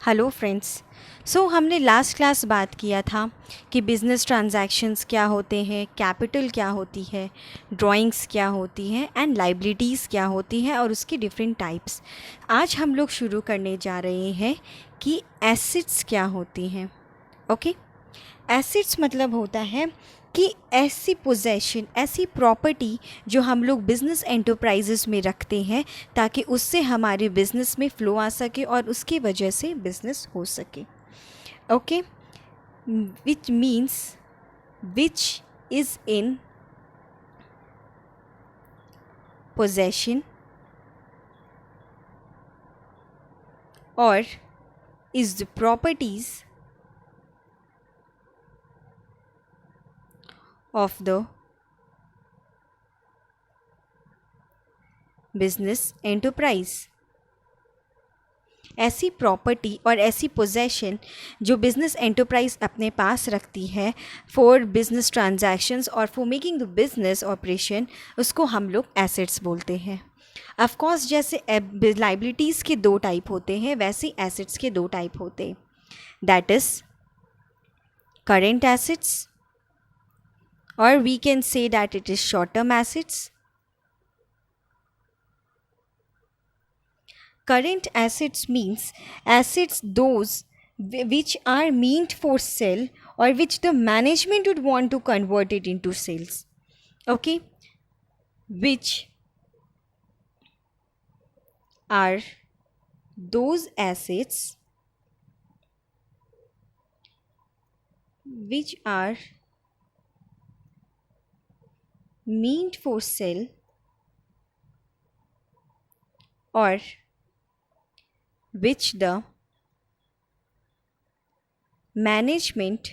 Hello friends. हमने last class बात किया था कि बिज़नेस ट्रांजैक्शंस क्या होते हैं, कैपिटल क्या होती है, ड्राइंग्स क्या होती हैं एंड लाइबिलिटीज़ क्या होती हैं और उसकी डिफरेंट टाइप्स। आज हम लोग शुरू करने जा रहे हैं कि एसेट्स क्या होती हैं। ओके, एसेट्स मतलब होता है कि ऐसी पोजेशन, ऐसी प्रॉपर्टी जो हम लोग बिज़नेस एंटरप्राइजेस में रखते हैं ताकि उससे हमारे बिज़नेस में फ़्लो आ सके और उसकी वजह से बिज़नेस हो सके। Okay, which means which is in possession और is the properties of the business enterprise. ऐसी प्रॉपर्टी और ऐसी पोजेशन जो बिज़नेस एंटरप्राइज अपने पास रखती है फॉर बिज़नेस ट्रांजैक्शंस और for making the business operation, उसको हम लोग एसेट्स बोलते हैं। ऑफ कोर्स जैसे लाइबिलिटीज़ के दो टाइप होते हैं वैसे एसेट्स के दो टाइप होते हैं, दैट इज़ करेंट एसेट्स और we can say that it is short term assets. Current assets means assets those which are meant for sale or which the management would want to convert it into sales. Okay, which are those assets which are meant for sale or which the management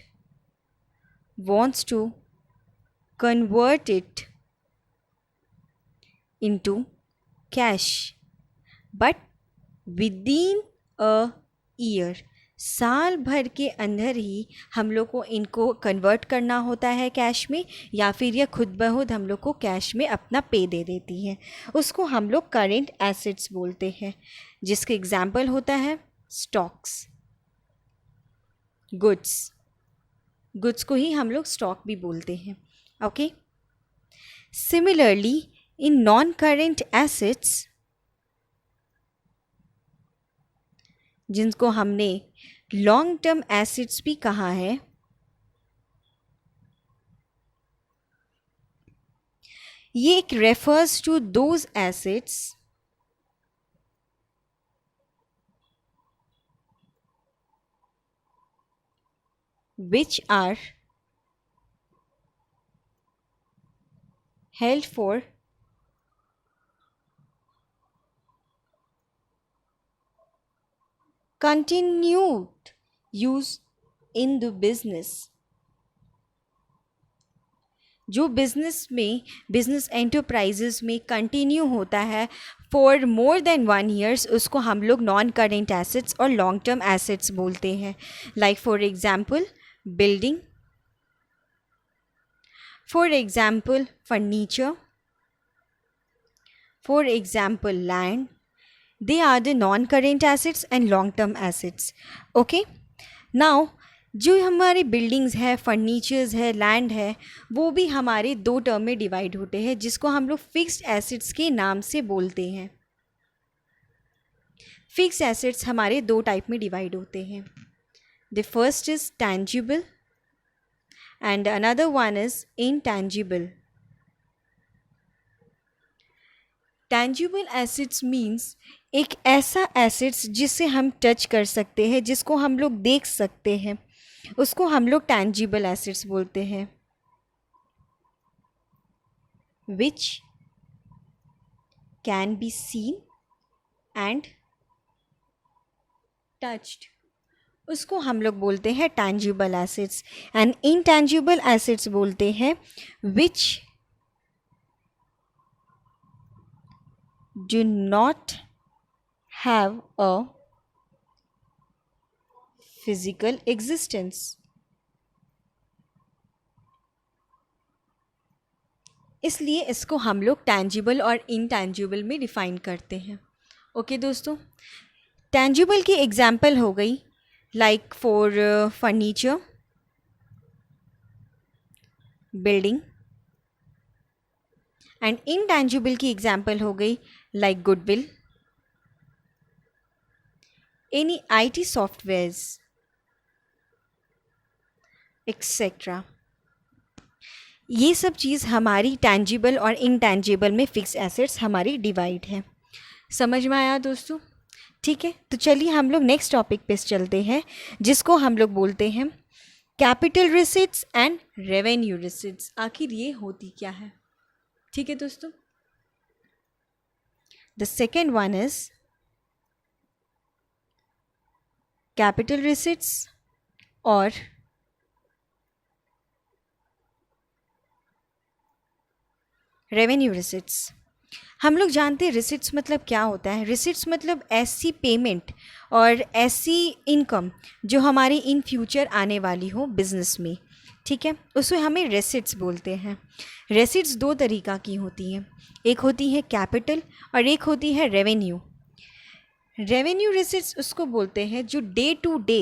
wants to convert it into cash but within a year। साल भर के अंदर ही हम लोग को इनको convert करना होता है कैश में, या फिर यह खुद ब खुद हम लोग को कैश में अपना पे दे देती है। उसको हम लोग करेंट एसेट्स बोलते हैं, जिसका एग्जाम्पल होता है स्टॉक्स, गुड्स को ही हम लोग स्टॉक भी बोलते हैं। Okay, similarly in non current assets, जिनको हमने लॉन्ग टर्म एसेट्स भी कहा है, ये एक refers to those assets which are held for continued use in the business। जो बिजनेस में, बिजनेस एंटरप्राइजेस में कंटिन्यू होता है फॉर मोर देन 1 years, उसको हम लोग नॉन करेंट एसेट्स और लॉन्ग टर्म एसेट्स बोलते हैं। Like for example building, for example furniture, for example land, they are the non-current assets and long-term assets. Okay, now जो हमारी बिल्डिंग्स है, furnitures है, लैंड है, वो भी हमारे दो टर्म में डिवाइड होते हैं जिसको हम लोग फिक्स्ड एसेट्स के नाम से बोलते हैं। फिक्स्ड एसेट्स हमारे दो टाइप में डिवाइड होते हैं। The first is tangible and another one is intangible. Tangible assets means एक ऐसा एसेट्स जिसे हम टच कर सकते हैं, जिसको हम लोग देख सकते हैं, उसको हम लोग टैंजिबल एसेट्स बोलते हैं। Which can be seen and touched, उसको हम लोग बोलते हैं tangible assets. And intangible assets बोलते हैं विच do not have a physical existence। इसलिए इसको हम लोग टैंजिबल और इनटैंजिबल में डिफाइन करते हैं। ओके दोस्तों, टेंजिबल की एग्जाम्पल हो गई like for furniture, building, and intangible की एग्जाम्पल हो गई like goodwill, any IT softwares etcetera. ये सब चीज़ हमारी टेंजिबल और इनटेंजिबल में फिक्स एसेट्स हमारी डिवाइड है। समझ में आया दोस्तों? ठीक है, तो चलिए हम लोग नेक्स्ट टॉपिक पे चलते हैं, जिसको हम लोग बोलते हैं capital receipts and revenue receipts. आखिर ये होती क्या है? ठीक है दोस्तों, the second one is capital receipts और रेवेन्यू रिसिट्स। हम लोग जानते हैं रिसिट्स मतलब क्या होता है। रिसिट्स मतलब ऐसी पेमेंट और ऐसी इनकम जो हमारी इन फ्यूचर आने वाली हो बिजनेस में, ठीक है, उसे हमें रेसिट्स बोलते हैं। रेसिट्स दो तरीक़ा की होती हैं, एक होती है कैपिटल और एक होती है रेवेन्यू। रेवेन्यू रिसिट्स उसको बोलते हैं जो डे टू डे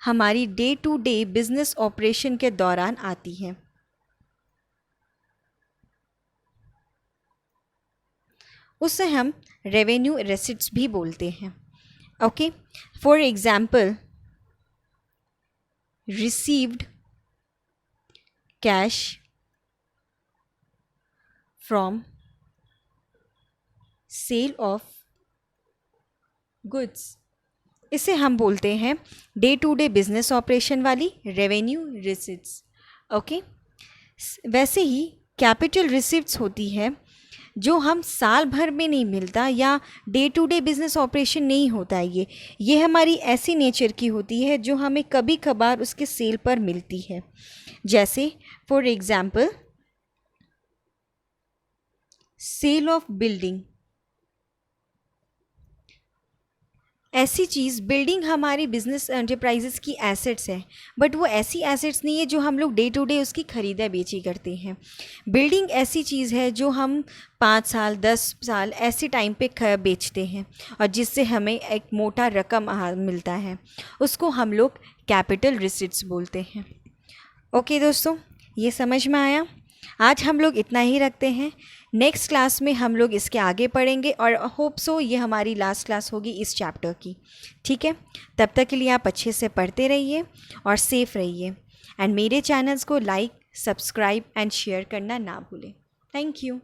हमारी day to day business operation के दौरान आती हैं। उसे हम रेवेन्यू रेसिट्स भी बोलते हैं। Okay, for example received cash from sale of goods, इसे हम बोलते हैं day to day business operation वाली रेवेन्यू रिसिट्स। ओके, वैसे ही कैपिटल रिसिट्स होती है जो हम साल भर में नहीं मिलता या day to day business operation नहीं होता है। ये हमारी ऐसी नेचर की होती है जो हमें कभी कभार उसके सेल पर मिलती है। जैसे for example sale of building. ऐसी चीज़, बिल्डिंग हमारी बिजनेस एंटरप्राइजेस की एसेट्स है, बट वो ऐसी एसेट्स नहीं है जो हम लोग डे टू डे उसकी खरीदा बेची करते हैं। बिल्डिंग ऐसी चीज़ है जो हम 5 साल 10 साल ऐसे टाइम पे बेचते हैं और जिससे हमें एक मोटा रकम मिलता है, उसको हम लोग कैपिटल रिसिट्स बोलते हैं। ओके दोस्तों, ये समझ में आया? आज हम लोग इतना ही रखते हैं। नेक्स्ट क्लास में हम लोग इसके आगे पढ़ेंगे और होप सो ये हमारी लास्ट क्लास होगी इस चैप्टर की। ठीक है, तब तक के लिए आप अच्छे से पढ़ते रहिए और सेफ रहिए, एंड मेरे चैनल्स को लाइक, सब्सक्राइब एंड शेयर करना ना भूलें। Thank you.